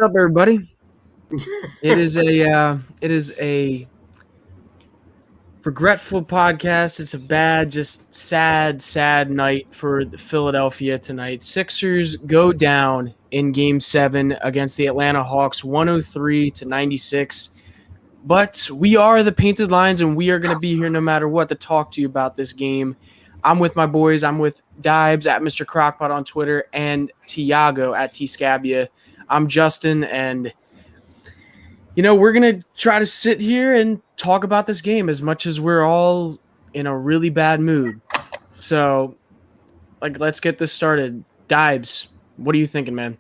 up, everybody? It is a regretful podcast. It's a bad, just sad night for Philadelphia tonight. Sixers go down in Game 7 against the Atlanta Hawks, 103-96. But we are the Painted Lions, and we are going to be here no matter what to talk to you about this game. I'm with my boys. I'm with Dibes at Mr. Crockpot on Twitter and Tiago at T-Scabia. I'm Justin, and we're going to try to sit here and talk about this game as much as we're all in a really bad mood. So, let's get this started. Dibes, what are you thinking, man?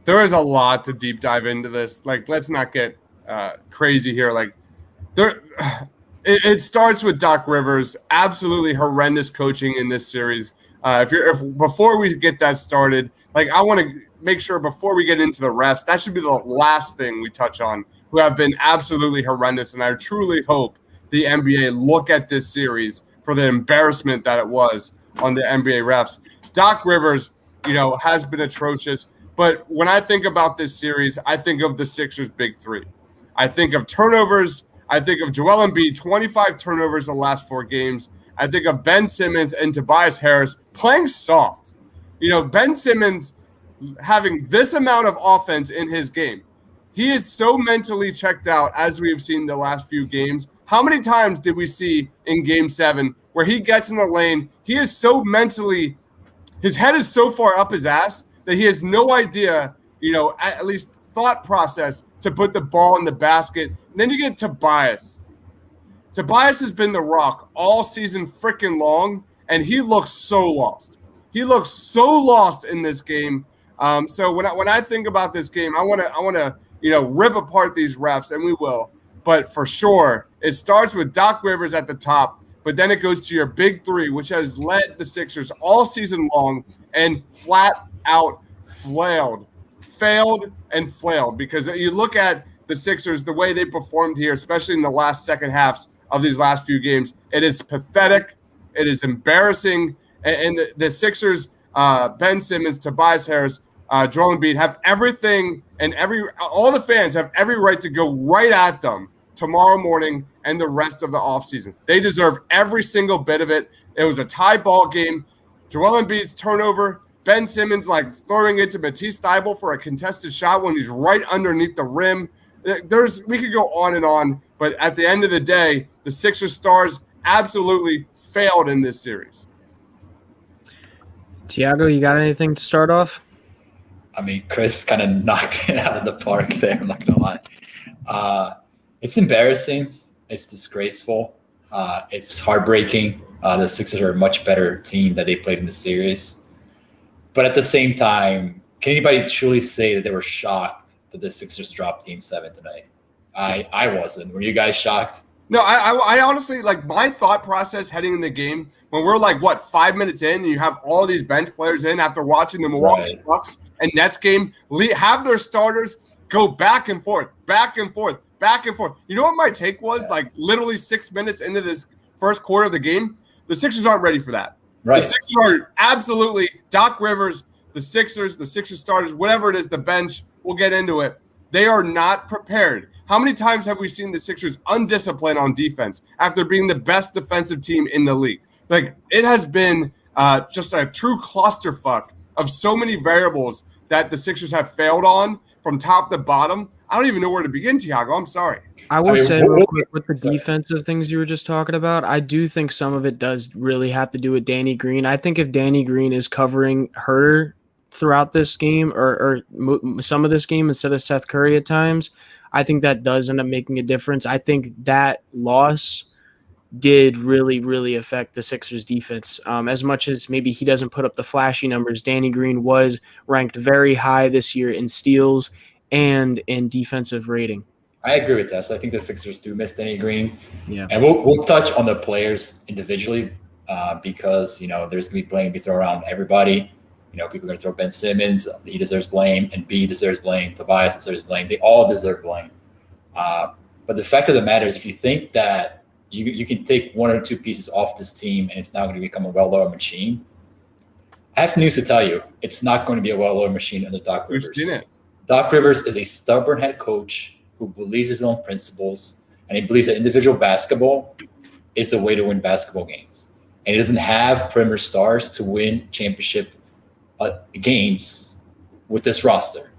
There is a lot to deep dive into this. Let's not get crazy here. It starts with Doc Rivers. Absolutely horrendous coaching in this series. Before we get that started, I want to make sure before we get into the refs, that should be the last thing we touch on, who have been absolutely horrendous. And I truly hope the NBA look at this series for the embarrassment that it was on the NBA refs. Doc Rivers, has been atrocious. But when I think about this series, I think of the Sixers' big three. I think of turnovers. I think of Joel Embiid, 25 turnovers the last 4 games. I think of Ben Simmons and Tobias Harris playing soft. Ben Simmons having this amount of offense in his game. He is so mentally checked out, as we've seen the last few games. How many times did we see in Game 7 where he gets in the lane? He is so mentally – his head is so far up his ass that he has no idea, at least thought process to put the ball in the basket. And then you get Tobias. Tobias has been the rock all season freaking long, and he looks so lost. He looks so lost in this game. So when I think about this game, I want to rip apart these refs, and we will. But for sure, it starts with Doc Rivers at the top, but then it goes to your big three, which has led the Sixers all season long and flat out failed. Because you look at the Sixers, the way they performed here, especially in the last second halves of these last few games, it is pathetic. It is embarrassing. And the Sixers, Ben Simmons, Tobias Harris, Joel Embiid have everything, and all the fans have every right to go right at them tomorrow morning and the rest of the offseason. They deserve every single bit of it. It was a tie ball game. Joel Embiid's turnover, Ben Simmons throwing it to Matisse Thybulle for a contested shot when he's right underneath the rim. We could go on and on, but at the end of the day, the Sixers stars absolutely failed in this series. Tiago, you got anything to start off? I mean, Chris kind of knocked it out of the park there. I'm not going to lie. It's embarrassing. It's disgraceful. It's heartbreaking. The Sixers are a much better team that they played in the series. But at the same time, can anybody truly say that they were shocked that the Sixers dropped Game 7 tonight? I wasn't. Were you guys shocked? No, I honestly, my thought process heading in the game, when we're 5 minutes in and you have all these bench players in after watching the Milwaukee Bucks and Nets game, have their starters go back and forth. You know what my take was? Literally 6 minutes into this first quarter of the game, the Sixers aren't ready for that. Right. The Sixers are absolutely Doc Rivers, the Sixers starters, whatever it is, the bench, we'll get into it. They are not prepared. How many times have we seen the Sixers undisciplined on defense after being the best defensive team in the league? It has been just a true clusterfuck of so many variables that the Sixers have failed on from top to bottom. I don't even know where to begin, Tiago. I'm sorry. I will say real quick with the defensive things you were just talking about, I do think some of it does really have to do with Danny Green. I think if Danny Green is covering her throughout this game or some of this game instead of Seth Curry at times, I think that does end up making a difference. I think that loss did really, really affect the Sixers defense. As much as maybe he doesn't put up the flashy numbers, Danny Green was ranked very high this year in steals and in defensive rating. I agree with that. So I think the Sixers do miss Danny Green. Yeah. And we'll touch on the players individually because, there's going to be blame to be thrown around everybody. People are going to throw Ben Simmons. He deserves blame. And B deserves blame. Tobias deserves blame. They all deserve blame. But the fact of the matter is, if you think that you can take one or two pieces off this team and it's now going to become a well-oiled machine, I have news to tell you. It's not going to be a well-oiled machine under Doc Rivers. We've seen it. Doc Rivers is a stubborn head coach who believes his own principles, and he believes that individual basketball is the way to win basketball games. And he doesn't have perimeter stars to win championship games with this roster.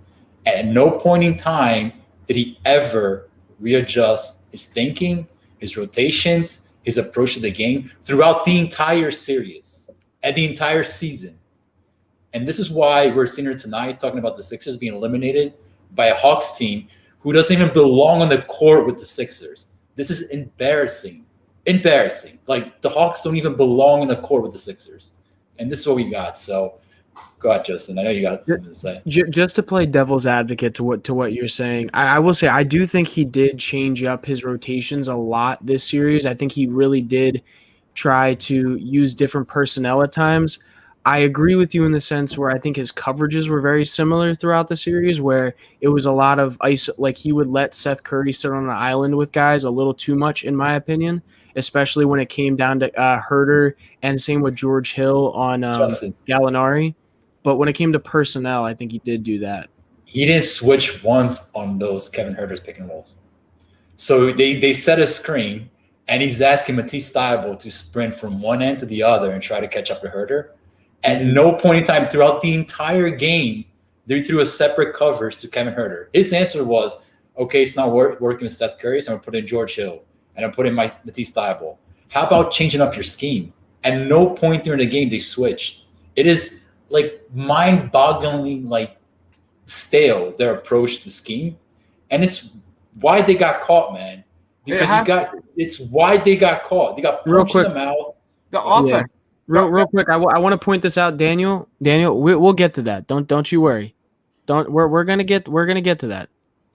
And at no point in time did he ever readjust his thinking, his rotations, his approach to the game throughout the entire series and the entire season. And this is why we're sitting here tonight talking about the Sixers being eliminated by a Hawks team who doesn't even belong on the court with the Sixers. This is embarrassing. Embarrassing. Like, the Hawks don't even belong on the court with the Sixers. And this is what we got. So, go ahead, Justin. I know you got something to say. Just to play devil's advocate to what you're saying, I will say I do think he did change up his rotations a lot this series. I think he really did try to use different personnel at times. I agree with you in the sense where I think his coverages were very similar throughout the series, where it was a lot of ice. Like, he would let Seth Curry sit on an island with guys a little too much, in my opinion, especially when it came down to Herter, and same with George Hill on Gallinari. But when it came to personnel, I think he did do that. He didn't switch once on those Kevin Herter's pick and rolls. So they set a screen, and he's asking Matisse Thybulle to sprint from one end to the other and try to catch up to Herter. At no point in time throughout the entire game, they threw a separate coverage to Kevin Herter. His answer was, okay, it's not working with Seth Curry, so I'm going to put in George Hill, and I'm putting Matisse Thybulle. How about changing up your scheme? At no point during the game they switched. It is like mind-bogglingly like stale, their approach to scheme. And it's why they got caught, man. Because it's why they got caught. They got punched in the mouth. The offense. Yeah. Real quick, I want to point this out, Daniel. We'll get to that. Don't you worry. We're gonna get to that.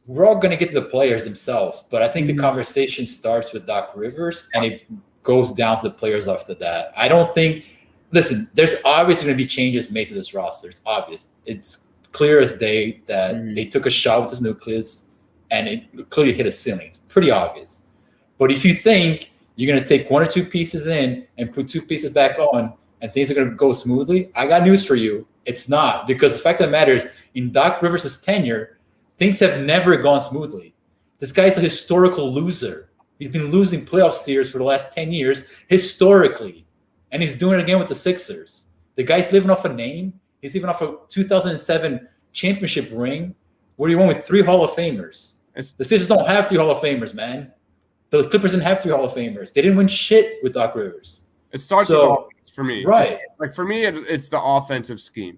We're all gonna get to the players themselves, but I think the conversation starts with Doc Rivers and it goes down to the players after that. I don't think. Listen, there's obviously going to be changes made to this roster. It's obvious. It's clear as day that they took a shot with this nucleus and it clearly hit a ceiling. It's pretty obvious. But if you think you're going to take one or two pieces in and put two pieces back on and things are going to go smoothly, I got news for you. It's not. Because the fact of the matter is, in Doc Rivers' tenure, things have never gone smoothly. This guy's a historical loser. He's been losing playoff series for the last 10 years historically. And he's doing it again with the Sixers. The guy's living off a name. He's living off a 2007 championship ring where he won with 3 Hall of Famers. The Sixers don't have 3 Hall of Famers, man. The Clippers didn't have 3 Hall of Famers. They didn't win shit with Doc Rivers. It starts with offense for me. Right. For me, it's the offensive scheme.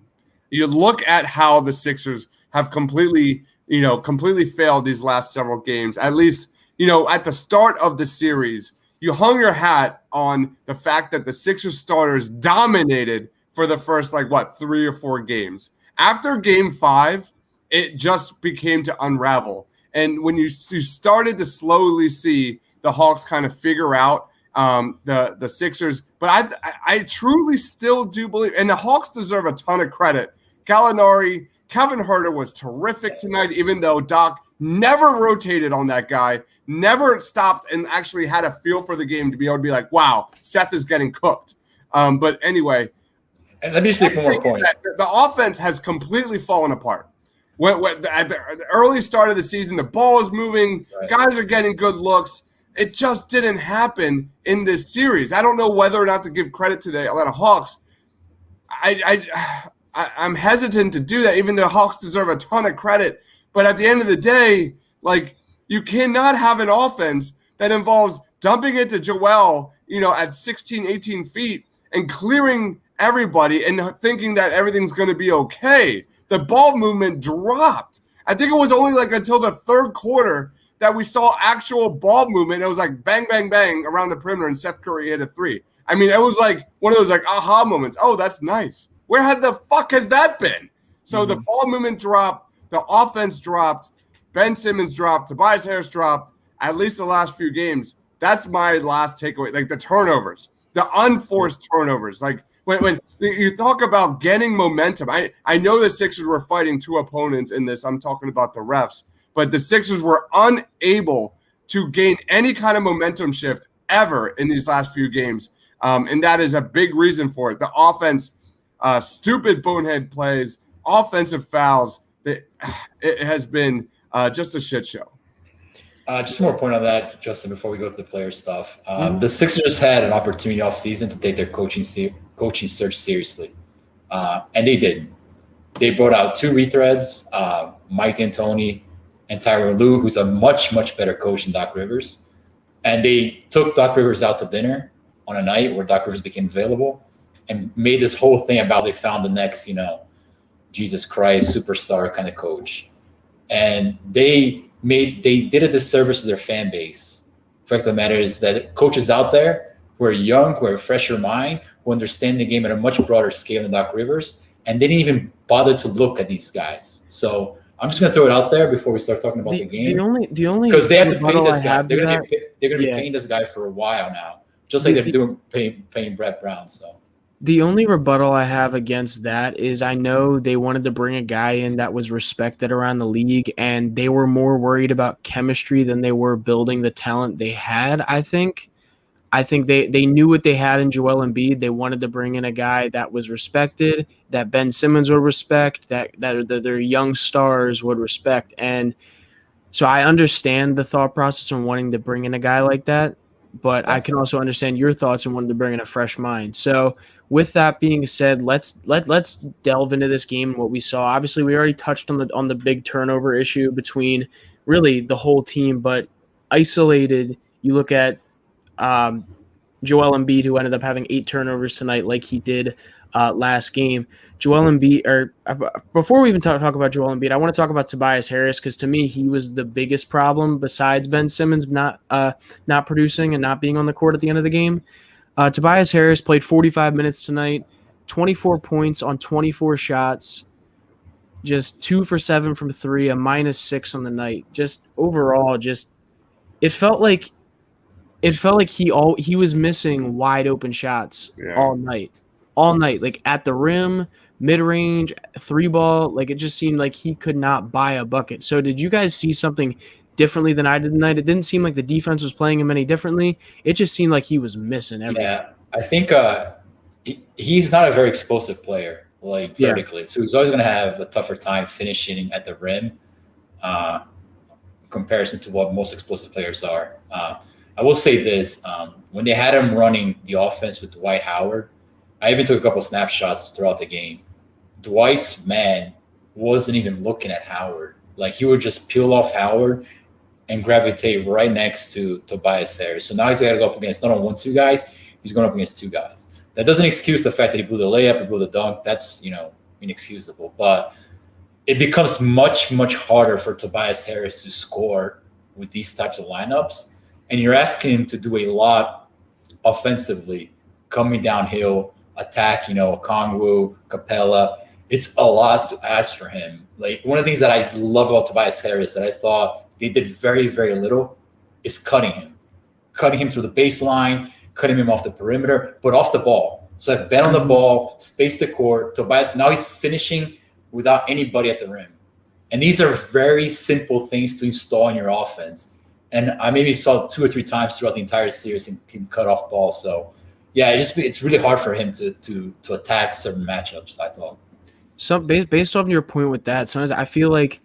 You look at how the Sixers have completely failed these last several games. At least, at the start of the series, you hung your hat on the fact that the Sixers starters dominated for the first 3 or 4 games. After game 5, it just became to unravel. And when you started to slowly see the Hawks kind of figure out the Sixers, but I truly still do believe, and the Hawks deserve a ton of credit. Gallinari, Kevin Herter was terrific tonight, even though Doc never rotated on that guy, never stopped and actually had a feel for the game to be able to be like, wow, Seth is getting cooked. But anyway. And let me just make one more point. The offense has completely fallen apart. At the early start of the season, the ball is moving. Right. Guys are getting good looks. It just didn't happen in this series. I don't know whether or not to give credit to the Atlanta Hawks. I'm hesitant to do that, even though Hawks deserve a ton of credit. But at the end of the day, you cannot have an offense that involves dumping it to Joel, at 16, 18 feet and clearing everybody and thinking that everything's going to be okay. The ball movement dropped. I think it was only until the third quarter that we saw actual ball movement. It was bang, bang, bang around the perimeter, and Seth Curry hit a 3. I mean, it was one of those aha moments. Oh, that's nice. Where the fuck has that been? So the ball movement dropped. The offense dropped. Ben Simmons dropped. Tobias Harris dropped. At least the last few games. That's my last takeaway. The turnovers. The unforced turnovers. When you talk about getting momentum, I know the Sixers were fighting 2 opponents in this. I'm talking about the refs. But the Sixers were unable to gain any kind of momentum shift ever in these last few games. And that is a big reason for it. The offense, stupid bonehead plays, offensive fouls. it has been just a shit show. Just more point on that, Justin, before we go to the player stuff. The Sixers had an opportunity off season to take their coaching search seriously, and they didn't. They brought out 2 retreads, Mike D'Antoni and Tyronn Lue, who's a much, much better coach than Doc Rivers. And they took Doc Rivers out to dinner on a night where Doc Rivers became available and made this whole thing about they found the next, Jesus Christ superstar kind of coach. And they did a disservice to their fan base. The fact of the matter is that coaches out there who are young, who are fresher mind, who understand the game at a much broader scale than Doc Rivers, and they didn't even bother to look at these guys. So I'm just going to throw it out there before we start talking about the game. The only because they have to pay this guy. They're going to be paying this guy for a while now, just like they're doing paying Brett Brown. So the only rebuttal I have against that is I know they wanted to bring a guy in that was respected around the league, and they were more worried about chemistry than they were building the talent they had. I think they knew what they had in Joel Embiid. They wanted to bring in a guy that was respected, that Ben Simmons would respect, that their young stars would respect. And so I understand the thought process on wanting to bring in a guy like that, but I can also understand your thoughts and wanting to bring in a fresh mind. So with that being said, let's delve into this game and what we saw. Obviously, we already touched on the big turnover issue between really the whole team, but isolated, you look at Joel Embiid, who ended up having 8 turnovers tonight like he did last game. Joel Embiid, before we even talk about Joel Embiid, I want to talk about Tobias Harris because to me he was the biggest problem besides Ben Simmons not producing and not being on the court at the end of the game. Tobias Harris played 45 minutes tonight, 24 points on 24 shots, just 2 for 7 from 3, a -6 on the night. Just overall, it felt like he was missing wide open shots all night, like at the rim, mid-range, 3-ball. Like it just seemed like he could not buy a bucket. So did you guys see something differently than I did tonight? It didn't seem like the defense was playing him any differently. It just seemed like he was missing everything. Yeah, I think he's not a very explosive player, like vertically. So he's always going to have a tougher time finishing at the rim in comparison to what most explosive players are. I will say this, when they had him running the offense with Dwight Howard, I even took a couple snapshots throughout the game. Dwight's man wasn't even looking at Howard. Like he would just peel off Howard and gravitate right next to Tobias Harris. So now he's got to go up against not only 1-2 guys, he's going up against 2 guys. That doesn't excuse the fact that he blew the layup, he blew the dunk. That's, inexcusable. But it becomes much, much harder for Tobias Harris to score with these types of lineups. And you're asking him to do a lot offensively, coming downhill, attack, Okongwu, Capella. It's a lot to ask for him. Like one of the things that I love about Tobias Harris that I thought they did very, very little is cutting him through the baseline, cutting him off the perimeter, but off the ball. So I've been on the ball, space the court. Tobias, now he's finishing without anybody at the rim. And these are very simple things to install in your offense. And I maybe saw 2 or 3 times throughout the entire series him cut off ball. So, yeah, it's really hard for him to attack certain matchups, I thought. So based off your point with that, sometimes I feel like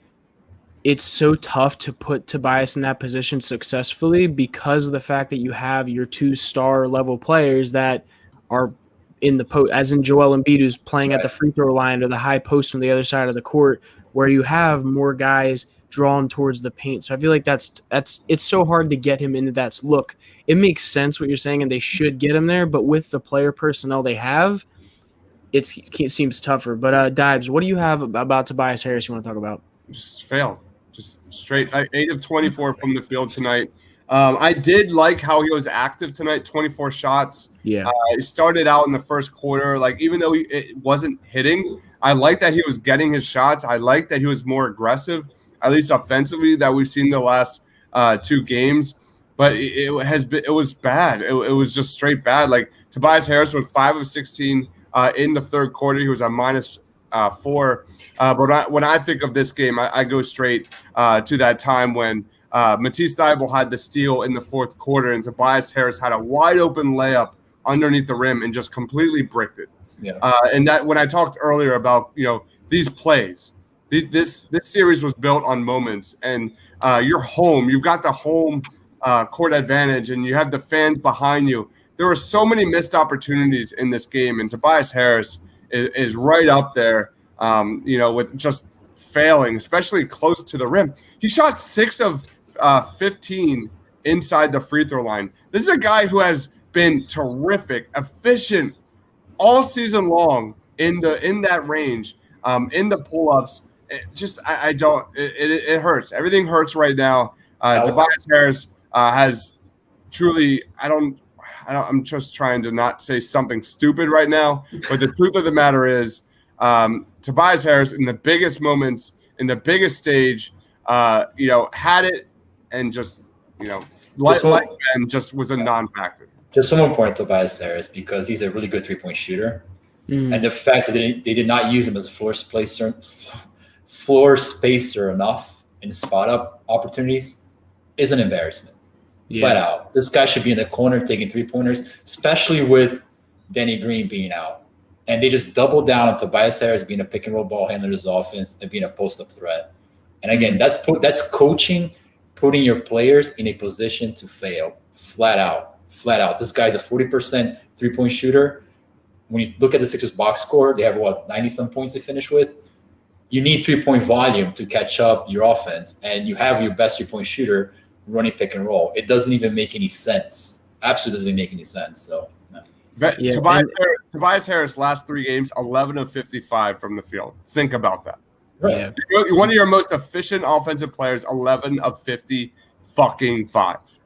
it's so tough to put Tobias in that position successfully because of the fact that you have your 2 star level players that are in the post, as in Joel Embiid, who's playing at the free throw line or the high post on the other side of the court, where you have more guys drawn towards the paint. So I feel like it's so hard to get him into that look. It makes sense what you're saying, and they should get him there, but with the player personnel they have, it seems tougher. But Dibes, what do you have about Tobias Harris you want to talk about? Just failed. Just straight 8 of 24 from the field tonight. I did like how he was active tonight, 24 shots. Yeah. He started out in the first quarter, like even though it wasn't hitting, I like that he was getting his shots. I like that he was more aggressive, at least offensively, that we've seen the last 2 games. But it was bad. It was just straight bad. Like Tobias Harris was 5 of 16 in the third quarter. He was a -4. But when I think of this game, I go straight to that time when Matisse Thybulle had the steal in the fourth quarter, and Tobias Harris had a wide open layup underneath the rim and just completely bricked it. Yeah. And that when I talked earlier about these plays, This series was built on moments, and you're home. You've got the home court advantage, and you have the fans behind you. There were so many missed opportunities in this game, and Tobias Harris is right up there, with just failing, especially close to the rim. He shot 6 of 15 inside the free throw line. This is a guy who has been terrific, efficient all season long in that range, in the pull-ups. It hurts. Everything hurts right now. Tobias Harris has truly, I'm just trying to not say something stupid right now, but the truth of the matter is, Tobias Harris in the biggest moments, in the biggest stage, had it and just was a non-factor. Just one more point to Tobias Harris, because he's a really good three-point shooter. And the fact that they did not use him as a floor spacer enough in spot-up opportunities is an embarrassment. Flat out. This guy should be in the corner taking three-pointers, especially with Danny Green being out. And they just doubled down on Tobias Harris being a pick-and-roll ball handler in his offense and being a post-up threat. And again, that's coaching, putting your players in a position to fail. Flat out. This guy's a 40% three-point shooter. When you look at the Sixers box score, they have 90-some points to finish with. You need three-point volume to catch up your offense, and you have your best three-point shooter running pick and roll. It doesn't even make any sense. Absolutely doesn't make any sense. So, Tobias Harris last 3 games, 11 of 55 from the field. Think about that. right. One of your most efficient offensive players, 11 of 55.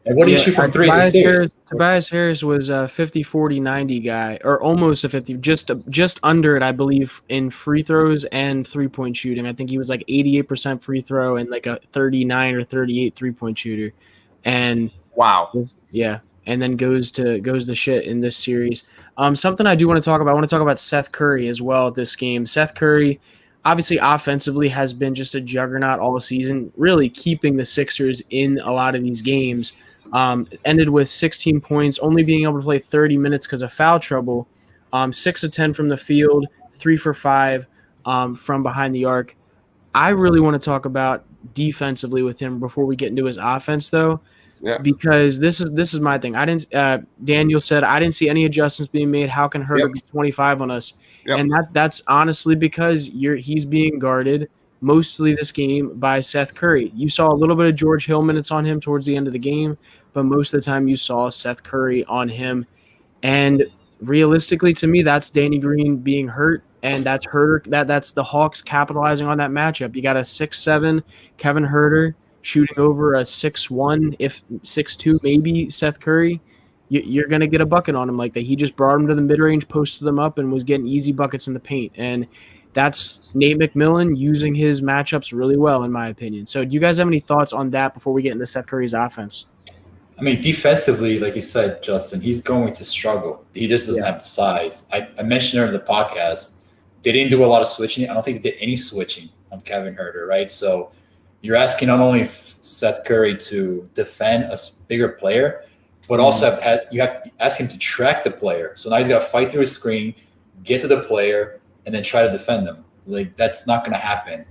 And what do you shoot from three in the series? Tobias Harris was a 50, 40, 90 guy, or almost a 50, just under it, I believe, in free throws and three-point shooting. I think he was like 88% free throw and like a 39 or 38 three-point shooter. And wow. Yeah, and then goes to shit in this series. Something I do want to talk about, I want to talk about Seth Curry as well this game. Seth Curry, obviously offensively, has been just a juggernaut all season, really keeping the Sixers in a lot of these games. Ended with 16 points, only being able to play 30 minutes because of foul trouble. 6 of 10 from the field, 3 for 5 from behind the arc. I really want to talk about defensively with him before we get into his offense, though. Yeah. Because this is my thing. Daniel said I didn't see any adjustments being made. How can Herter be 25 on us? Yep. And that's honestly because he's being guarded mostly this game by Seth Curry. You saw a little bit of George Hill minutes on him towards the end of the game, but most of the time you saw Seth Curry on him. And realistically, to me, that's Danny Green being hurt, and that's Herter. That's the Hawks capitalizing on that matchup. You got a 6'7" Kevin Herter shooting over a 6'1", if 6'2", maybe Seth Curry. You're going to get a bucket on him like that. He just brought him to the mid-range, posted them up, and was getting easy buckets in the paint. And that's Nate McMillan using his matchups really well, in my opinion. So do you guys have any thoughts on that before we get into Seth Curry's offense? I mean, defensively, like you said, Justin, he's going to struggle. He just doesn't have the size. I mentioned earlier in the podcast, they didn't do a lot of switching. I don't think they did any switching on Kevin Herter, right? So you're asking not only Seth Curry to defend a bigger player, but also you have to ask him to track the player. So now he's got to fight through his screen, get to the player, and then try to defend them. Like, that's not going to happen.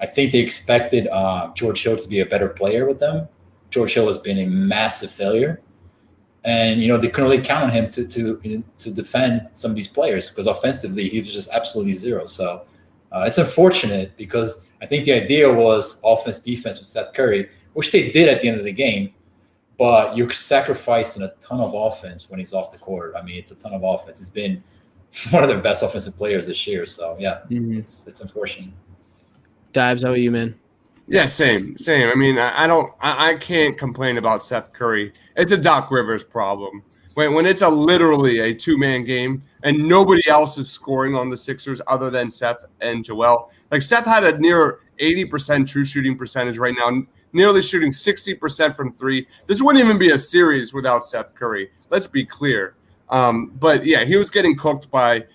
I think they expected George Hill to be a better player with them. George Hill has been a massive failure. And, they couldn't really count on him to defend some of these players because offensively he was just absolutely zero. So it's unfortunate because I think the idea was offense, defense with Seth Curry, which they did at the end of the game. But you're sacrificing a ton of offense when he's off the court. I mean, it's a ton of offense. He's been one of their best offensive players this year. So, it's unfortunate. Dives, how are you, man? Yeah, same. I mean, I can't complain about Seth Curry. It's a Doc Rivers problem. When it's literally a two-man game and nobody else is scoring on the Sixers other than Seth and Joel. Like, Seth had a near 80% true shooting percentage right now, nearly shooting 60% from three. This wouldn't even be a series without Seth Curry. Let's be clear. But, yeah, he was getting cooked by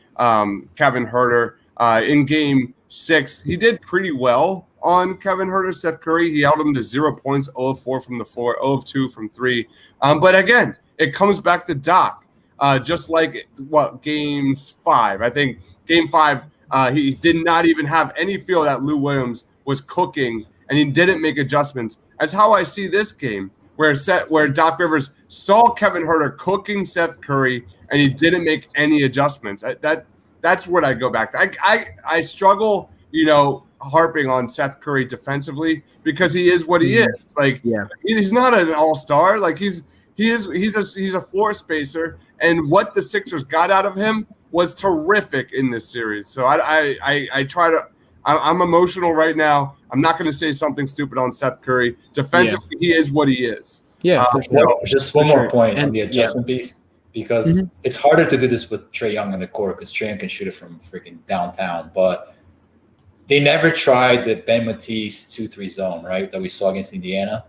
Kevin Herter in Game 6. He did pretty well on Kevin Herter. Seth Curry, he held him to 0 points, 0 of 4 from the floor, 0 of 2 from 3. But, again, it comes back to Doc. Just like, Game 5. I think Game 5, he did not even have any feel that Lou Williams was cooking and he didn't make adjustments. That's how I see this game, where Doc Rivers saw Kevin Huerter cooking Seth Curry and he didn't make any adjustments. That's what I go back to. I struggle, harping on Seth Curry defensively because he is what he is. Like, he's not an all-star. Like, he's a floor spacer, and what the Sixers got out of him was terrific in this series. So I'm emotional right now. I'm not going to say something stupid on Seth Curry. Defensively, he is what he is. Yeah, for sure. Just one more point on the adjustment piece, because it's harder to do this with Trae Young on the court because Trae Young can shoot it from freaking downtown. But they never tried the Ben Matisse 2-3 zone, right, that we saw against Indiana.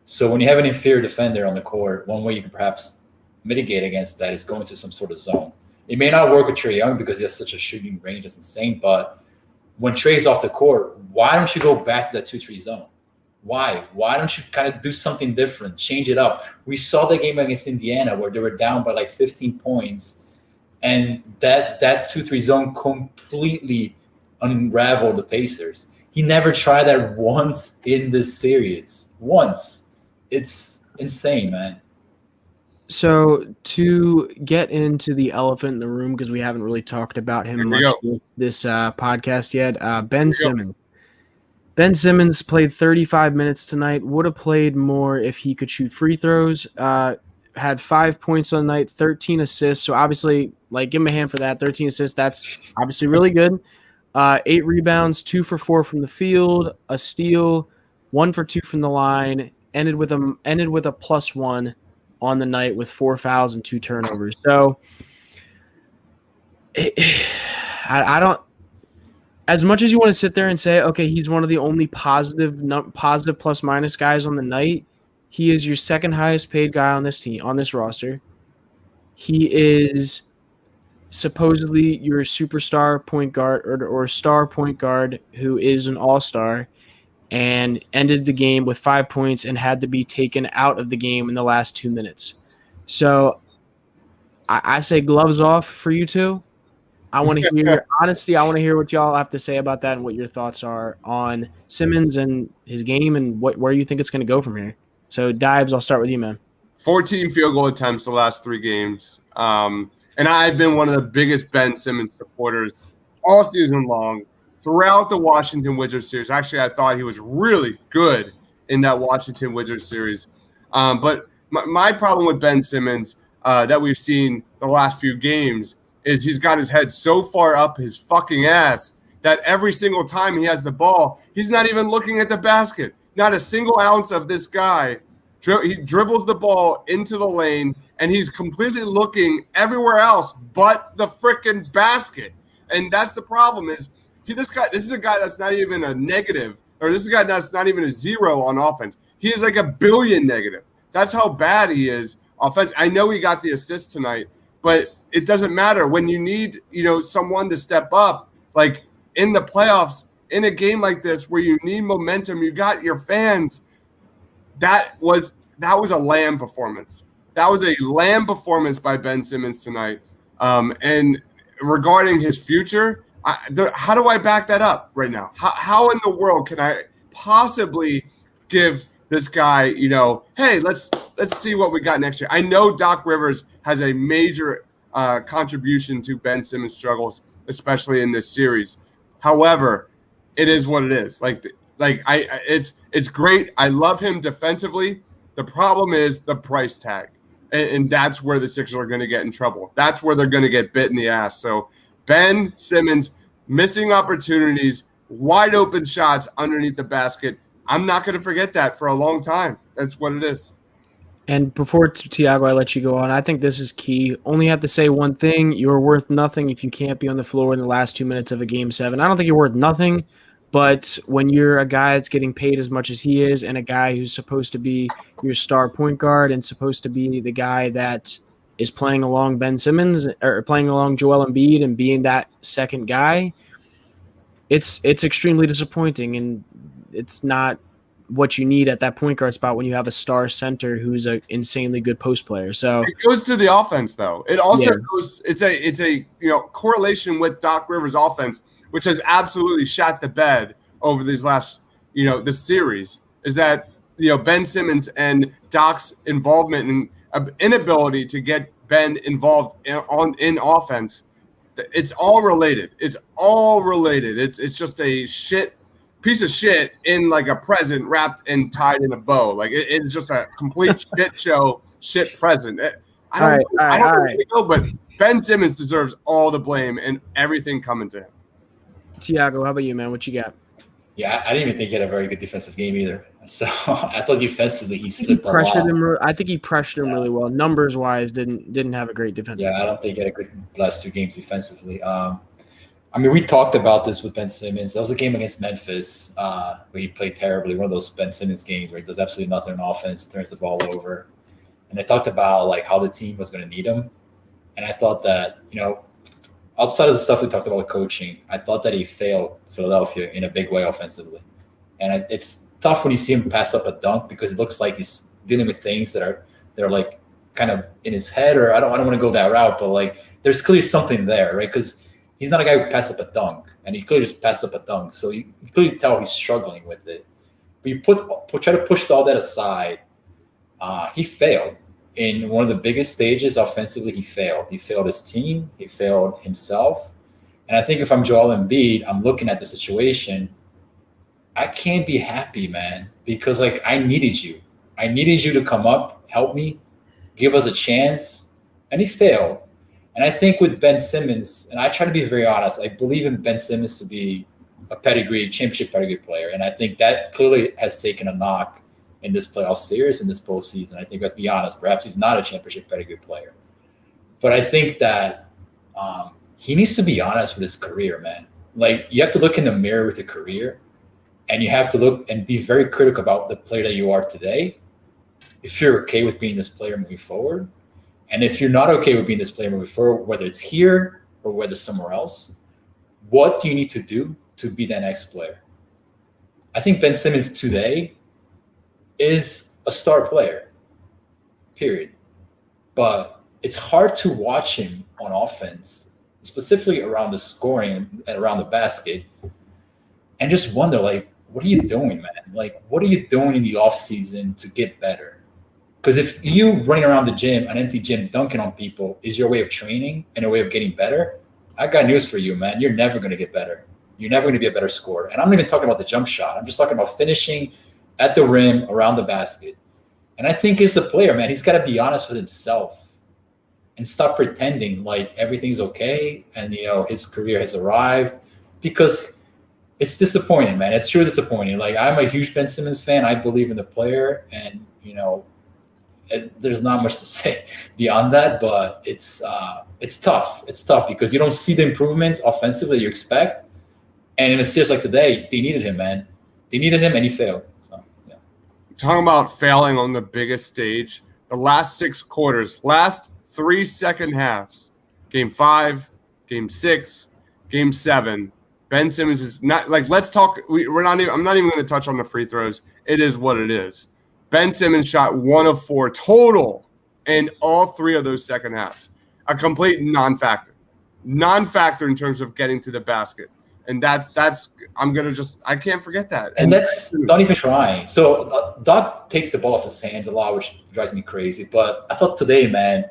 So when you have an inferior defender on the court, one way you can perhaps mitigate against that is going to some sort of zone. It may not work with Trae Young because he has such a shooting range that's insane, but when Trae's off the court, why don't you go back to that 2-3 zone? Why? Why don't you kind of do something different, change it up? We saw the game against Indiana where they were down by like 15 points, and that 2-3 zone completely unraveled the Pacers. He never tried that once in this series. Once. It's insane, man. So to get into the elephant in the room, because we haven't really talked about him much this podcast yet, Ben Simmons. Ben Simmons played 35 minutes tonight. Would have played more if he could shoot free throws. Had 5 points on the night, 13 assists. So obviously, give him a hand for that. 13 assists, that's obviously really good. 8 rebounds, 2 for 4 from the field, a steal, 1 for 2 from the line. Ended with a +1 on the night with 4 fouls and 2 turnovers. So I don't. As much as you want to sit there and say, okay, he's one of the only positive plus minus guys on the night, he is your second highest paid guy on this team, on this roster. He is supposedly your superstar point guard or star point guard who is an all-star, and ended the game with 5 points and had to be taken out of the game in the last 2 minutes. So I say gloves off for you two. I want to hear honesty. I want to hear what y'all have to say about that and what your thoughts are on Simmons and his game and where you think it's going to go from here. So, Dibes, I'll start with you, man. 14 field goal attempts the last 3 games. And I've been one of the biggest Ben Simmons supporters all season long throughout the Washington Wizards series. Actually, I thought he was really good in that Washington Wizards series. But my problem with Ben Simmons that we've seen the last few games is he's got his head so far up his fucking ass that every single time he has the ball, he's not even looking at the basket. Not a single ounce of this guy. He dribbles the ball into the lane, and he's completely looking everywhere else but the freaking basket. And that's the problem is this is a guy that's not even a negative, or this is a guy that's not even a 0 on offense. He is like a billion negative. That's how bad he is offense. I know he got the assist tonight, but it doesn't matter when you need, someone to step up, like in the playoffs, in a game like this where you need momentum, you got your fans. That was a lamb performance. That was a lamb performance by Ben Simmons tonight. And regarding his future, how do I back that up right now? How in the world can I possibly give this guy, hey, let's see what we got next year? I know Doc Rivers has a major contribution to Ben Simmons' struggles, especially in this series. However, it is what it is. It's great. I love him defensively. The problem is the price tag, and that's where the Sixers are going to get in trouble. That's where they're going to get bit in the ass. So Ben Simmons missing opportunities, wide open shots underneath the basket. I'm not going to forget that for a long time. That's what it is. And before, Tiago, I let you go on, I think this is key. Only have to say one thing. You're worth nothing if you can't be on the floor in the last 2 minutes of a Game 7. I don't think you're worth nothing, but when you're a guy that's getting paid as much as he is and a guy who's supposed to be your star point guard and supposed to be the guy that is playing along Ben Simmons or playing along Joel Embiid and being that second guy, it's extremely disappointing, and it's not what you need at that point guard spot when you have a star center who's an insanely good post player. So it goes to the offense, though. It also goes. It's a correlation with Doc Rivers' offense, which has absolutely shot the bed over these last, this series is that, Ben Simmons and Doc's involvement and inability to get Ben involved in offense. It's all related. It's all related. It's just a piece of shit in like a present wrapped and tied in a bow. Like it's just a complete shit show, shit present. I don't know where to go, but Ben Simmons deserves all the blame and everything coming to him. Tiago, how about you, man? What you got? Yeah, I didn't even think he had a very good defensive game either. So I thought defensively he slipped a lot. I think he pressured him really well. Numbers wise, didn't have a great defensive game. I don't think he had a good last 2 games defensively. We talked about this with Ben Simmons. That was a game against Memphis where he played terribly. One of those Ben Simmons games where he does absolutely nothing on offense, turns the ball over. And I talked about like how the team was going to need him. And I thought that, outside of the stuff we talked about with coaching, I thought that he failed Philadelphia in a big way offensively. And it's tough when you see him pass up a dunk because it looks like he's dealing with things that are like kind of in his head, or I don't want to go that route, but like there's clearly something there, right? Because he's not a guy who passes up a dunk, and he clearly just passes up a dunk. So you clearly tell he's struggling with it. But you try to push all that aside. He failed in one of the biggest stages offensively. He failed. He failed his team. He failed himself. And I think if I'm Joel Embiid, I'm looking at the situation. I can't be happy, man, because like I needed you. I needed you to come up, help me, give us a chance, and he failed. And I think with Ben Simmons, and I try to be very honest, I believe in Ben Simmons to be a championship pedigree player. And I think that clearly has taken a knock in this playoff series, in this postseason. I think, let's be honest, perhaps he's not a championship pedigree player. But I think that he needs to be honest with his career, man. Like, you have to look in the mirror with your career, and you have to look and be very critical about the player that you are today. If you're okay with being this player moving forward, and if you're not okay with being this player moving forward, whether it's here or whether it's somewhere else, what do you need to do to be that next player? I think Ben Simmons today is a star player, period. But it's hard to watch him on offense, specifically around the scoring and around the basket, and just wonder, like, what are you doing, man? Like, what are you doing in the offseason to get better? Because if you running around the gym, an empty gym, dunking on people is your way of training and a way of getting better, I got news for you, man. You're never going to get better. You're never going to be a better scorer. And I'm not even talking about the jump shot. I'm just talking about finishing at the rim, around the basket. And I think as a player, man, he's got to be honest with himself and stop pretending like everything's okay and, his career has arrived, because it's disappointing, man. It's truly disappointing. Like, I'm a huge Ben Simmons fan. I believe in the player, and, there's not much to say beyond that, but it's tough. It's tough because you don't see the improvements offensively that you expect. And in a series like today, they needed him, man. They needed him, and he failed. So, yeah. Talking about failing on the biggest stage, the last 6 quarters, last 3 second halves, Game 5, Game 6, Game 7. Ben Simmons is not like. Let's talk. I'm not even going to touch on the free throws. It is what it is. Ben Simmons shot 1 of 4 total in all 3 of those second halves. A complete non-factor in terms of getting to the basket. And that's I can't forget that. And that's not even trying. So Doc takes the ball off his hands a lot, which drives me crazy. But I thought today, man,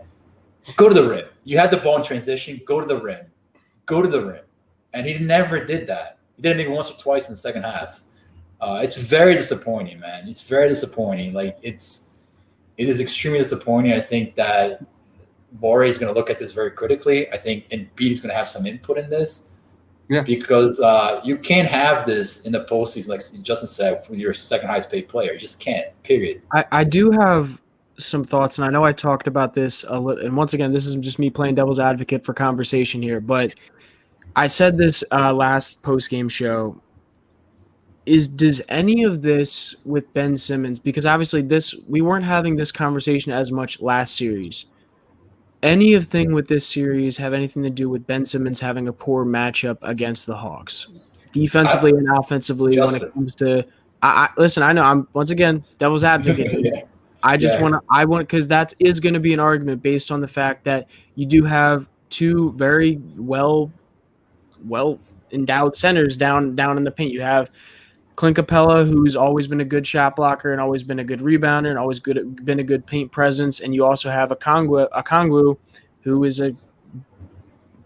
go to the rim. You had the ball in transition, go to the rim. Go to the rim. And he never did that. He did it maybe once or twice in the second half. It's very disappointing, man. It's very disappointing. Like, it is extremely disappointing. I think that Borre is going to look at this very critically. I think Embiid is going to have some input in this. Yeah. Because you can't have this in the postseason, like Justin said, with your second highest paid player. You just can't, period. I do have some thoughts, and I know I talked about this a little, and once again, this is just me playing devil's advocate for conversation here, but I said this last post-game show. Does any of this with Ben Simmons, because obviously we weren't having this conversation as much last series. Anything with this series have anything to do with Ben Simmons having a poor matchup against the Hawks, defensively and offensively? Justin. When it comes to, listen, I know I'm once again devil's advocate. Yeah. I want because that is going to be an argument based on the fact that you do have 2 very well endowed centers down in the paint. You have Clint Capella, who's always been a good shot blocker and always been a good rebounder and always been a good paint presence. And you also have Okongwu, who is a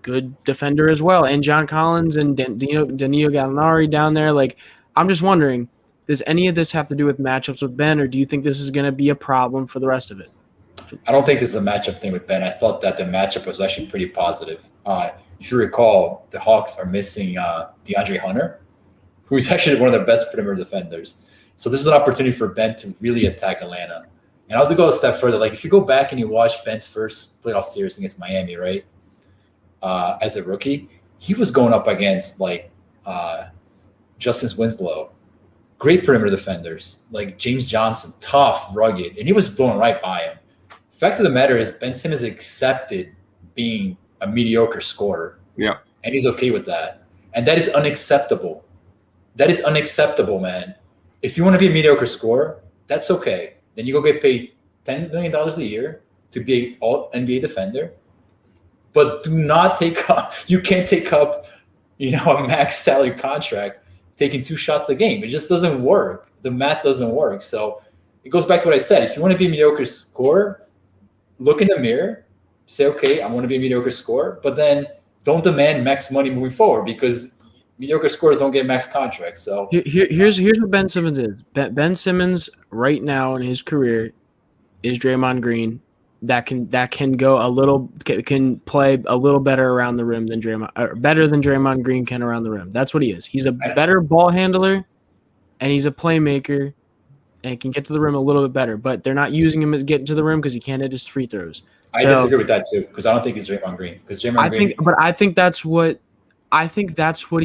good defender as well. And John Collins and Danilo Gallinari down there. Like, I'm just wondering, does any of this have to do with matchups with Ben, or do you think this is going to be a problem for the rest of it? I don't think this is a matchup thing with Ben. I thought that the matchup was actually pretty positive. If you recall, the Hawks are missing DeAndre Hunter, who is actually one of their best perimeter defenders. So this is an opportunity for Ben to really attack Atlanta. And I was going to go a step further. Like, if you go back and you watch Ben's first playoff series against Miami, right, as a rookie, he was going up against, like, Justice Winslow, great perimeter defenders, like James Johnson, tough, rugged, and he was blowing right by him. Fact of the matter is, Ben Simmons accepted being a mediocre scorer. Yeah. And he's okay with that. And that is unacceptable. That is unacceptable, man. If you want to be a mediocre scorer, that's okay. Then you go get paid $10 million a year to be an all-NBA defender. But do not take up – you can't take up, a max salary contract taking 2 shots a game. It just doesn't work. The math doesn't work. So it goes back to what I said. If you want to be a mediocre scorer, look in the mirror, say, okay, I want to be a mediocre scorer, but then don't demand max money moving forward because mediocre scorers don't get max contracts. So here's what Ben Simmons is. Ben Simmons right now in his career is Draymond Green that can go a little can play a little better around the rim than better than Draymond Green can around the rim. That's what he is. He's a better ball handler and he's a playmaker and can get to the rim a little bit better, but they're not using him as getting to the rim because he can't hit his free throws. I disagree with that too, because I don't think he's Draymond Green. I think that's what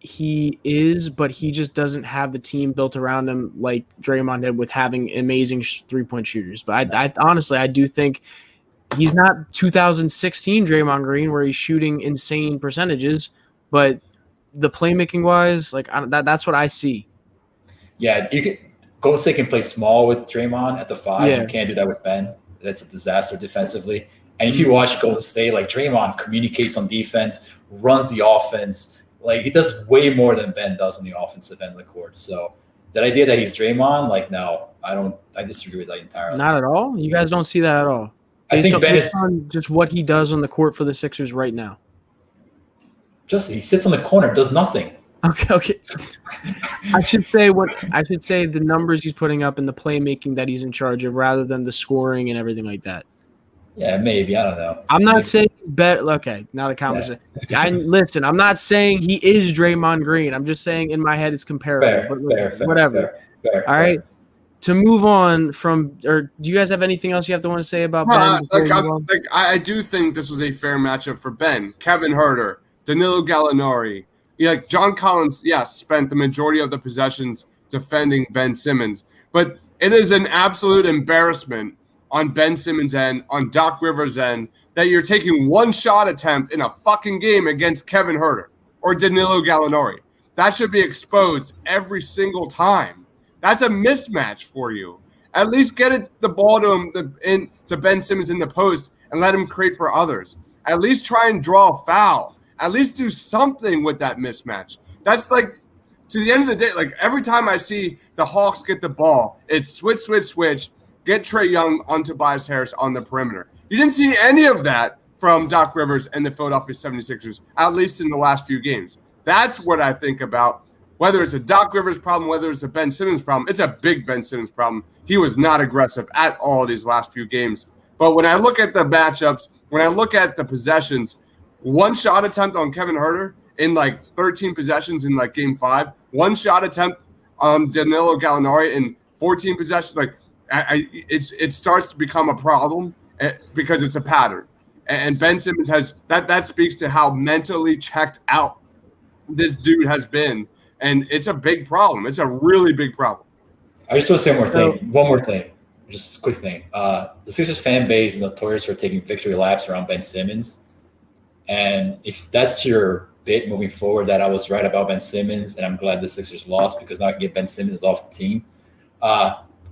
he is, but he just doesn't have the team built around him like Draymond did with having amazing 3-point shooters. But I honestly do think he's not 2016 Draymond Green where he's shooting insane percentages, but the playmaking wise, like that's what I see. Yeah, you can. Golden State can play small with Draymond at the 5. Yeah. You can't do that with Ben. That's a disaster defensively. And if you watch Golden State, like Draymond communicates on defense, runs the offense. Like he does way more than Ben does on the offensive end of the court. So that idea that he's Draymond, like, no, I disagree with that entirely. Not at all? You guys don't see that at all? I think Ben is on just what he does on the court for the Sixers right now. Just he sits on the corner, does nothing. Okay. I should say the numbers he's putting up and the playmaking that he's in charge of rather than the scoring and everything like that. Yeah, maybe. I don't know. I'm not saying he's better. Okay, now the conversation. Yeah. I'm not saying he is Draymond Green. I'm just saying in my head it's comparable. Fair, whatever. Fair. All right. To move on from, or do you guys have anything else you have to want to say about Ben? I do think this was a fair matchup for Ben. Kevin Huerter, Danilo Gallinari. Like John Collins, spent the majority of the possessions defending Ben Simmons. But it is an absolute embarrassment on Ben Simmons' end, on Doc Rivers' end, that you're taking one shot attempt in a fucking game against Kevin Huerter or Danilo Gallinari. That should be exposed every single time. That's a mismatch for you. At least get the ball to Ben Simmons in the post and let him create for others. At least try and draw a foul. At least do something with that mismatch. That's like, to the end of the day, like every time I see the Hawks get the ball, it's switch, get Trae Young on Tobias Harris on the perimeter. You didn't see any of that from Doc Rivers and the Philadelphia 76ers, at least in the last few games. That's what I think about. Whether it's a Doc Rivers problem, whether it's a Ben Simmons problem, it's a big Ben Simmons problem. He was not aggressive at all these last few games. But when I look at the matchups, when I look at the possessions, one shot attempt on Kevin Huerter in like 13 possessions in like game 5, one shot attempt on Danilo Gallinari in 14 possessions. Like it starts to become a problem because it's a pattern. And Ben Simmons has that speaks to how mentally checked out this dude has been. And it's a big problem. It's a really big problem. I just want to say one more thing. Just a quick thing. The Sixers fan base is notorious for taking victory laps around Ben Simmons. And if that's your bit moving forward, that I was right about Ben Simmons, and I'm glad the Sixers lost because now I can get Ben Simmons off the team.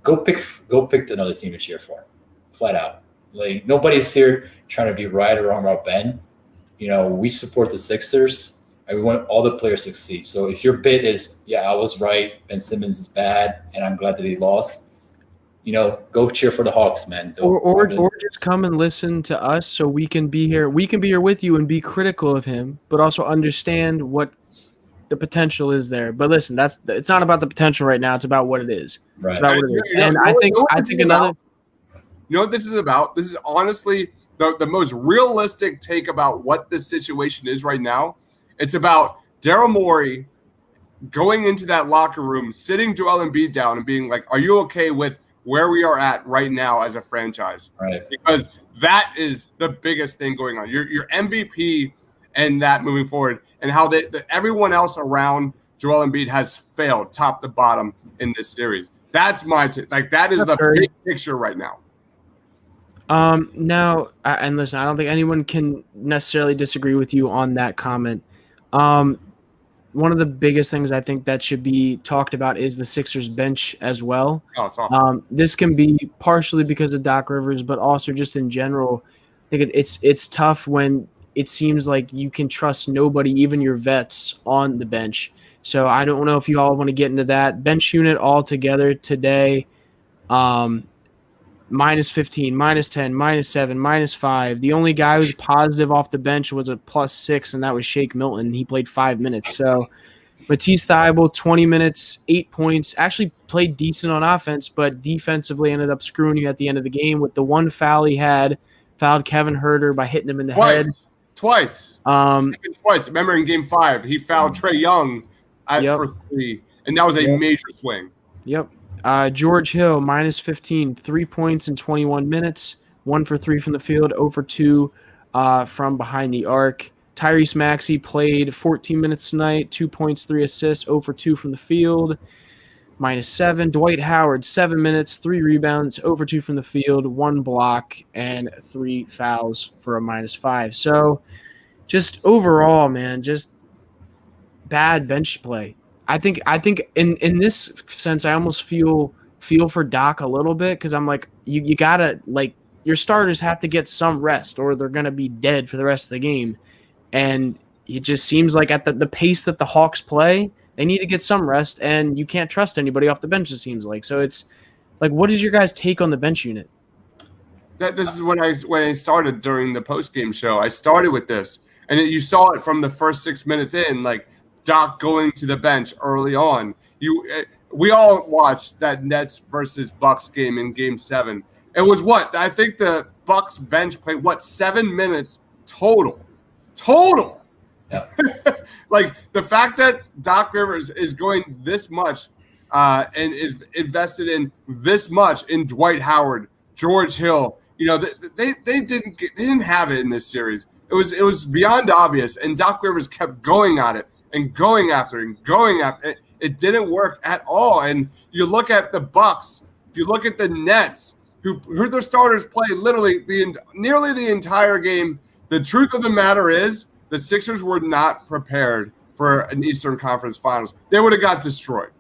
Go pick another team to cheer for, flat out. Like nobody's here trying to be right or wrong about Ben. We support the Sixers. and we want all the players to succeed. So if your bid is, yeah, I was right, Ben Simmons is bad, and I'm glad that he lost, go cheer for the Hawks, man. Or just come and listen to us so we can be here. We can be here with you and be critical of him, but also understand what the potential is there. But listen, it's not about the potential right now. It's about what it is. Right. It's about what it is. And I think another. You know what this is about? This is honestly the most realistic take about what this situation is right now. It's about Daryl Morey going into that locker room, sitting Joel Embiid down and being like, are you okay with where we are at right now as a franchise? Right. Because that is the biggest thing going on. Your MVP and that moving forward, and how everyone else around Joel Embiid has failed top to bottom in this series. That's that is the big picture right now. Now, and listen, I don't think anyone can necessarily disagree with you on that comment. One of the biggest things I think that should be talked about is the Sixers bench as well. Oh, it's awful. This can be partially because of Doc Rivers, but also just in general. I think it's tough when it seems like you can trust nobody, even your vets, on the bench. So I don't know if you all want to get into that. Bench unit altogether today, -15, -10, -7, -5. The only guy who's positive off the bench was a +6, and that was Shake Milton. He played 5 minutes. So Matisse Thybulle, 20 minutes, 8 points. Actually played decent on offense, but defensively ended up screwing you at the end of the game with the one foul he had. Fouled Kevin Huerter by hitting him in the head. Twice. Remember in Game 5, he fouled Trae Young for 3, and that was a major swing. Yep. George Hill, -15, 3 points in 21 minutes, 1 for 3 from the field, 0 for 2 from behind the arc. Tyrese Maxey played 14 minutes tonight, 2 points, 3 assists, 0 for 2 from the field, -7. Dwight Howard, 7 minutes, 3 rebounds, 0 for 2 from the field, 1 block, and 3 fouls for a -5. So just overall, man, just bad bench play. I think in this sense, I almost feel for Doc a little bit, because I'm like, you gotta, like, your starters have to get some rest or they're gonna be dead for the rest of the game. And it just seems like at the pace that the Hawks play, they need to get some rest, and you can't trust anybody off the bench, it seems like. So it's like, what is your guys' take on the bench unit? This is when I started during the post-game show. I started with this, and you saw it from the first 6 minutes in, like Doc going to the bench early on. We all watched that Nets versus Bucks game in Game 7. It was what? I think the Bucks bench played, 7 minutes total. Yeah. Like, the fact that Doc Rivers is going this much and is invested in this much in Dwight Howard, George Hill, they didn't have it in this series. It was beyond obvious, and Doc Rivers kept going at it and going after it and going after it. It didn't work at all. And you look at the Bucks, you look at the Nets, who heard their starters play literally nearly the entire game. The truth of the matter is, the Sixers were not prepared for an Eastern Conference Finals. They would have got destroyed.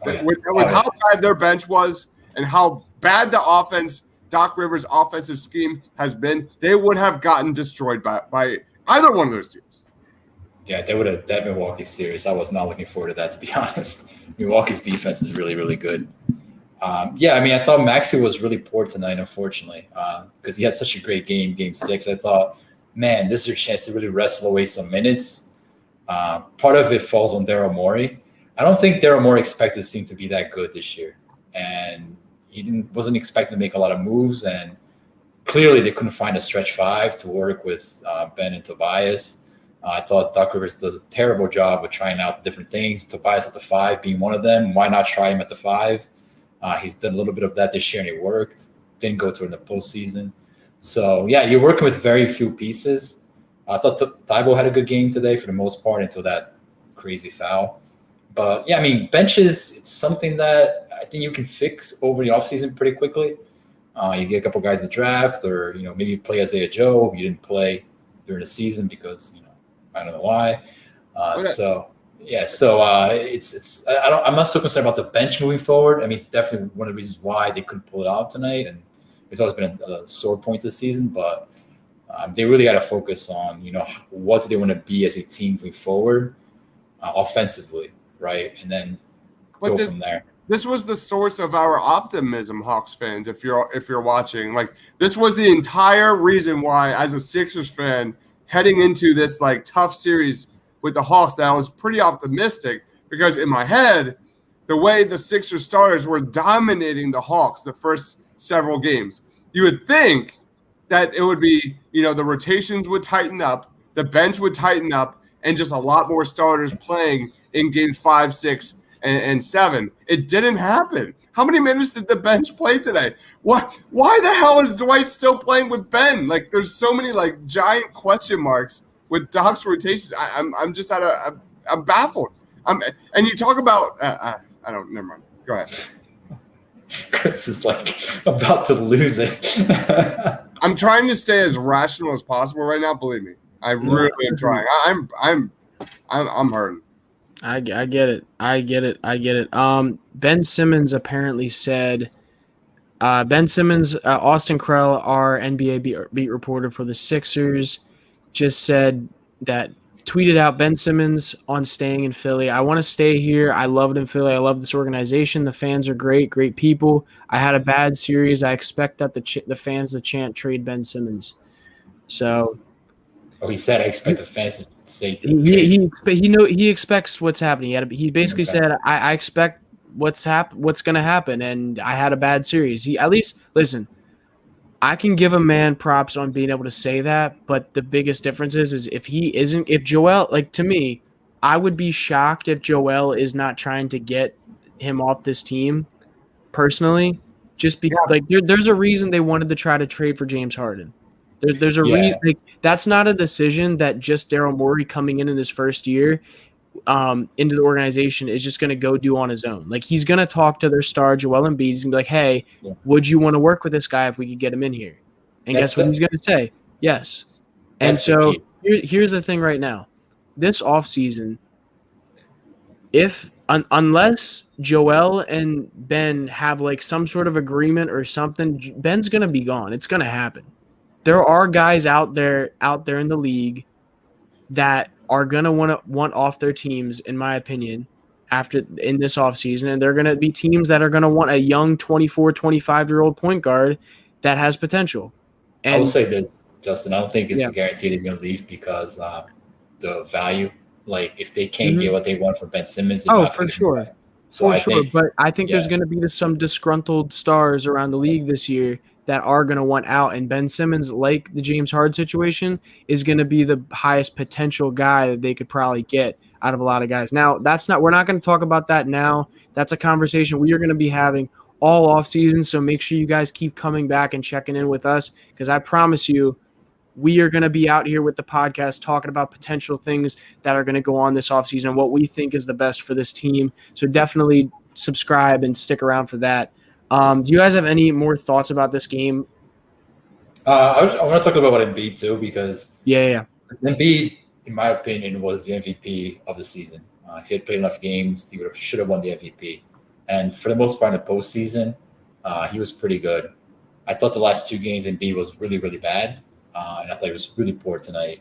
With how bad their bench was and how bad the offense, Doc Rivers' offensive scheme has been, they would have gotten destroyed by either one of those teams. Yeah, that Milwaukee series, I was not looking forward to that, to be honest. Milwaukee's defense is really, really good. I thought Maxey was really poor tonight, unfortunately, because he had such a great Game 6. I thought, man, this is your chance to really wrestle away some minutes. Part of it falls on Daryl Morey. I don't think Daryl Morey expected this team to be that good this year, and he wasn't expected to make a lot of moves. And clearly, they couldn't find a stretch 5 to work with Ben and Tobias. I thought Doc Rivers does a terrible job with trying out different things. Tobias at the 5 being one of them. Why not try him at the 5? He's done a little bit of that this year, and it worked. Didn't go through in the postseason. So, yeah, you're working with very few pieces. I thought Thybulle had a good game today for the most part until that crazy foul. But, yeah, benches, it's something that I think you can fix over the offseason pretty quickly. You get a couple guys to draft, or, maybe play Isaiah Joe. You didn't play during the season because, I don't know why. I'm not so concerned about the bench moving forward. It's definitely one of the reasons why they couldn't pull it out tonight, and it's always been a sore point this season. But they really got to focus on, what do they want to be as a team moving forward. offensively, right? And then go from there. This was the source of our optimism, Hawks fans, if you're watching. Like, this was the entire reason why, as a Sixers fan, heading into this like tough series with the Hawks, that I was pretty optimistic, because in my head, the way the Sixers starters were dominating the Hawks the first several games, you would think that it would be, the rotations would tighten up, the bench would tighten up, and just a lot more starters playing in games 5, 6, and 7. It didn't happen. How many minutes did the bench play today? Why the hell is Dwight still playing with Ben? Like, there's so many like giant question marks with Doc's rotations. I'm just I'm baffled. And you talk about never mind. Go ahead. Chris is like about to lose it. I'm trying to stay as rational as possible right now. Believe me, I really am trying. I'm hurting. I get it. Ben Simmons apparently said. Ben Simmons, Austin Krell, our NBA beat reporter for the Sixers, just said that. Tweeted out Ben Simmons on staying in Philly. I want to stay here. I love it in Philly. I love this organization. The fans are great people. I had a bad series. I expect that the fans to chant trade Ben Simmons. So, he said I expect the fans to say he expects what's happening. He basically said I expect what's going to happen, and I had a bad series. He at least listen. I can give a man props on being able to say that, but the biggest difference is if Joel, like, to me, I would be shocked if Joel is not trying to get him off this team personally, just because there's a reason they wanted to try to trade for James Harden. There's a reason. Like, that's not a decision that just Daryl Morey coming in his first year into the organization is just going to go do on his own. Like, he's going to talk to their star, Joel Embiid. He's going to be like, hey, would you want to work with this guy if we could get him in here? And guess what he's going to say? Yes. And so here's the thing right now. This offseason, unless Joel and Ben have like some sort of agreement or something, Ben's going to be gone. It's going to happen. There are guys out there in the league that are going to want off their teams, in my opinion, in this offseason. And they're going to be teams that are going to want a young 24, 25-year-old point guard that has potential. And I will say this, Justin. I don't think it's guaranteed he's going to leave because the value, like if they can't get what they want from Ben Simmons. For sure. But I think there's going to be some disgruntled stars around the league this year that are going to want out, and Ben Simmons, like the James Harden situation, is going to be the highest potential guy that they could probably get out of a lot of guys. Now, we're not going to talk about that now. That's a conversation we are going to be having all offseason, so make sure you guys keep coming back and checking in with us, because I promise you, we are going to be out here with the podcast talking about potential things that are going to go on this offseason and what we think is the best for this team. So definitely subscribe and stick around for that. Do you guys have any more thoughts about this game? I want to talk about Embiid too, because Embiid, in my opinion, was the MVP of the season. If he had played enough games, he should have won the MVP. And for the most part in the postseason, he was pretty good. I thought the last 2 games Embiid was really, really bad, and I thought he was really poor tonight.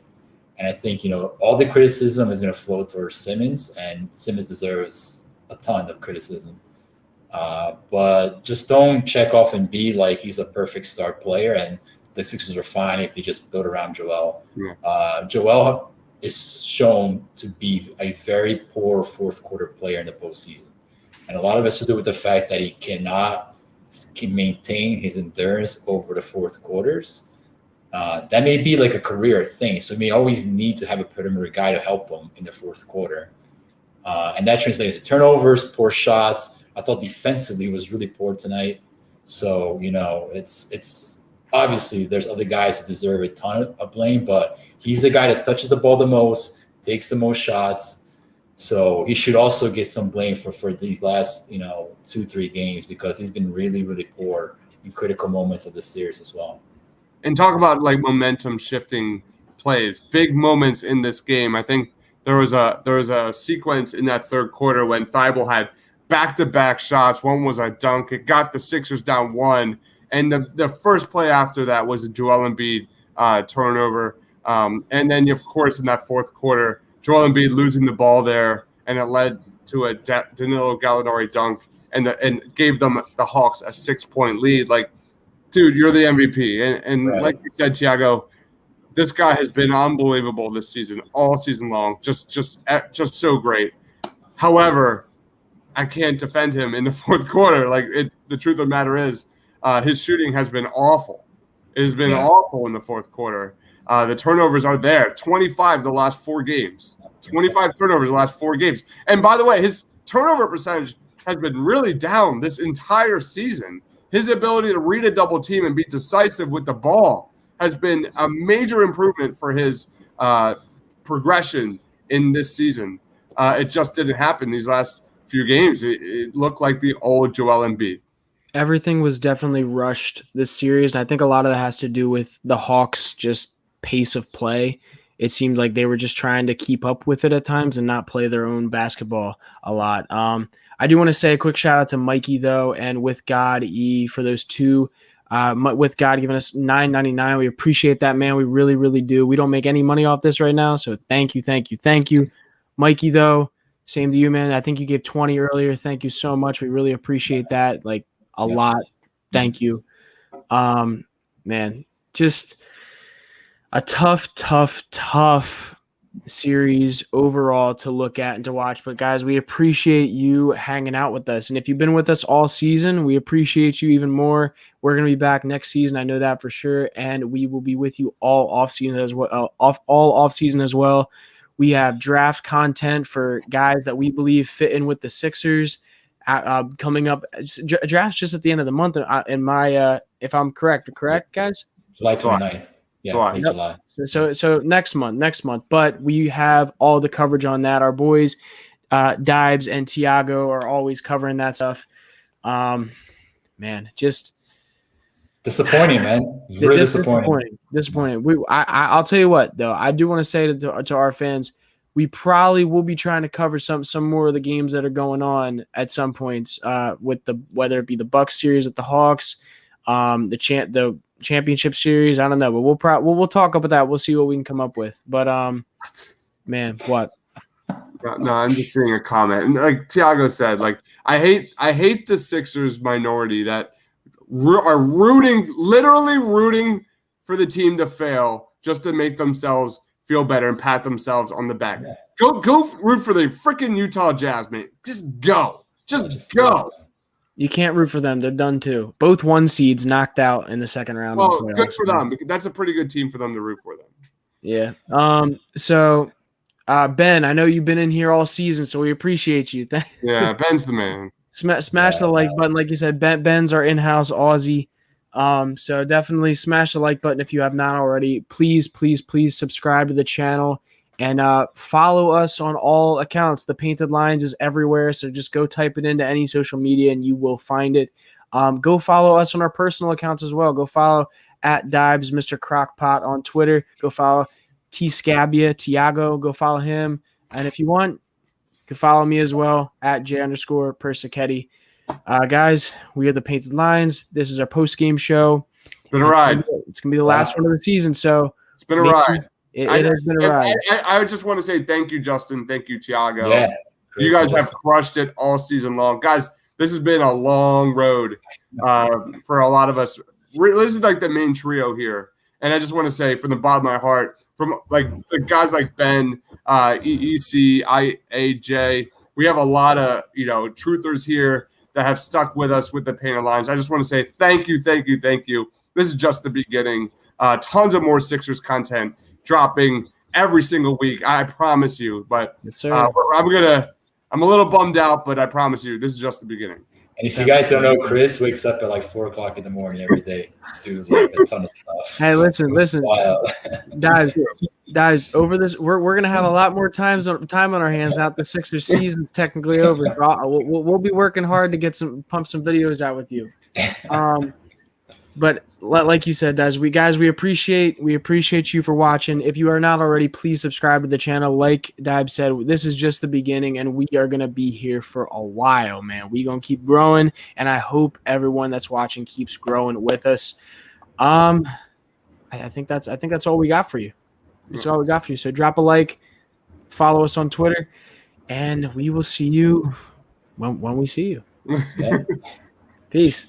And I think all the criticism is going to flow towards Simmons, and Simmons deserves a ton of criticism. But just don't check off Embiid like he's a perfect star player, and the Sixers are fine if they just build around Joel. Yeah. Joel is shown to be a very poor fourth quarter player in the postseason. And a lot of it has to do with the fact that he cannot maintain his endurance over the fourth quarters. That may be like a career thing. So he may always need to have a perimeter guy to help him in the fourth quarter. And that translates to turnovers, poor shots. I thought defensively he was really poor tonight. So, it's obviously there's other guys who deserve a ton of blame, but he's the guy that touches the ball the most, takes the most shots. So he should also get some blame for these last, 2-3 games, because he's been really, really poor in critical moments of the series as well. And talk about like momentum shifting plays, big moments in this game. I think there was a sequence in that third quarter when Thibault had back-to-back shots. One was a dunk. It got the Sixers down 1. And the first play after that was a Joel Embiid turnover. And then, of course, in that fourth quarter, Joel Embiid losing the ball there and it led to a Danilo Gallinari dunk and gave them the Hawks a 6-point lead. Like, dude, you're the MVP. And Right. like you said, Tiago, this guy has been unbelievable this season, all season long. Just so great. However, I can't defend him in the fourth quarter. Like, the truth of the matter is, his shooting has been awful. It has been awful in the fourth quarter. The turnovers are there. 25 the last 4 games. 25 turnovers the last 4 games. And by the way, his turnover percentage has been really down this entire season. His ability to read a double team and be decisive with the ball has been a major improvement for his progression in this season. It just didn't happen these last few games. It looked like the old Joel Embiid. Everything was definitely rushed this series, and I think a lot of that has to do with the Hawks' just pace of play. It seemed like they were just trying to keep up with it at times and not play their own basketball a lot. I do want to say a quick shout out to Mikey, though, and With God E for those two. With God giving us $9.99. We appreciate that, man. We really, really do. We don't make any money off this right now, so thank you. Mikey, though, same to you, man. I think you gave 20 earlier. Thank you so much. We really appreciate that, like, a lot. Thank you. Man, just a tough series overall to look at and to watch. But, guys, we appreciate you hanging out with us. And if you've been with us all season, we appreciate you even more. We're going to be back next season. I know that for sure. And we will be with you all off season as well. We have draft content for guys that we believe fit in with the Sixers coming up. Draft's just at the end of the month. If I'm correct, guys? July 29th. Yeah, July. So next month. But we have all the coverage on that. Our boys, Dibes and Tiago, are always covering that stuff. Man, just disappointing, man. Really disappointing. I'll tell you what, though. I do want to say to our fans, we probably will be trying to cover some more of the games that are going on at some points. With whether it be the Bucks series with the Hawks, the championship series. I don't know, but we'll talk about that. We'll see what we can come up with. But man, what? No, I'm just seeing a comment. And like Tiago said, like I hate the Sixers minority that are literally rooting for the team to fail just to make themselves feel better and pat themselves on the back. Yeah. Go root for the freaking Utah Jazz, man. Just go. Go. You can't root for them. They're done too. Both 1 seeds knocked out in the second round. Well, good for them. That's a pretty good team for them to root for them. Yeah. So Ben, I know you've been in here all season, so we appreciate you. Yeah, Ben's the man. Smash the like button. Like you said, Ben's our in-house Aussie. So definitely smash the like button if you have not already. Please subscribe to the channel and follow us on all accounts. The Painted Lines is everywhere, so just go type it into any social media and you will find it. Go follow us on our personal accounts as well. Go follow at Dibes Mr. Crockpot on Twitter. Go follow T Scabia Tiago. Go follow him, and if you want, you can follow me as well at J_Persichetti. Guys, we are the Painted Lines. This is our post-game show. It's been a ride. It's going to be the last one of the season, so it's been a ride. It has been a ride. I just want to say thank you, Justin. Thank you, Tiago. Yeah, you guys have crushed it all season long. Guys, this has been a long road for a lot of us. This is like the main trio here. And I just want to say from the bottom of my heart, from like the guys like Ben, EEC, IAJ, we have a lot of, truthers here that have stuck with us with the Painted Lines. I just want to say thank you. This is just the beginning. Tons of more Sixers content dropping every single week. I promise you. But yes, sir. I'm a little bummed out, but I promise you, this is just the beginning. And if you guys don't know, Chris wakes up at like 4 o'clock in the morning every day, do like a ton of stuff. Hey, listen, guys. Over this, we're gonna have a lot more time on our hands. Out the Sixers season's technically over. We'll be working hard to pump some videos out with you. But like you said, we appreciate you for watching. If you are not already, please subscribe to the channel. Like Dib said, this is just the beginning, and we are gonna be here for a while, man. We're gonna keep growing, and I hope everyone that's watching keeps growing with us. I think that's all we got for you. That's all we got for you. So drop a like, follow us on Twitter, And we will see you when we see you. Yeah. Peace.